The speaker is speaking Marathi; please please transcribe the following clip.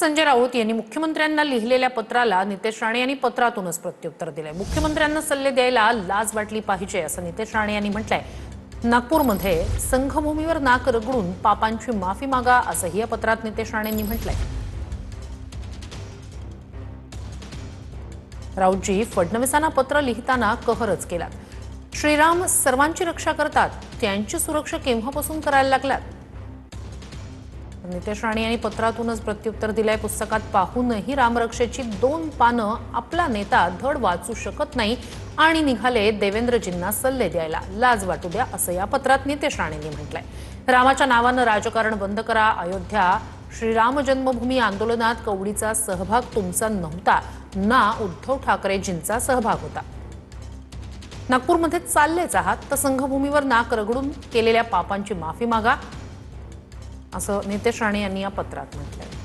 संजय राऊत यांनी मुख्यमंत्र्यांना लिहिलेल्या पत्राला नितेश राणे यांनी पत्रातूनच प्रत्युत्तर दिले। मुख्यमंत्र्यांना सल्ले द्यायला लाज वाटली पाहिजे असं नितेश राणे यांनी म्हटलंय। नागपूरमध्ये संघभूमीवर नाक रगडून पापांची माफी मागा असंही या पत्रात नितेश राणे यांनी म्हटलंय। राऊतजी फडणवीसांना पत्र लिहिताना कहरच केला। श्रीराम सर्वांची रक्षा करतात, त्यांची सुरक्षा केव्हापासून करायला लागलात? नितेश राणे यांनी पत्रातूनच प्रत्युत्तर दिलंय। पुस्तकात पाहूनही रामरक्षेची 2 पानं आपला नेता धड वाचू शकत नाही आणि निघाले देवेंद्रजींना सल्ले द्यायला। लाज वाटू द्या असं या पत्रात नितेश राणेंनी म्हटलंय। रामाच्या नावानं राजकारण बंद करा। अयोध्या श्रीराम जन्मभूमी आंदोलनात कवडीचा सहभाग तुमचा नव्हता ना उद्धव ठाकरेजींचा सहभाग होता। नागपूरमध्ये चाललेच आहात तर संघभूमीवर नाक रगडून केलेल्या पापांची माफी मागा असं नितेश राणे यांनी या पत्रात म्हटलंय।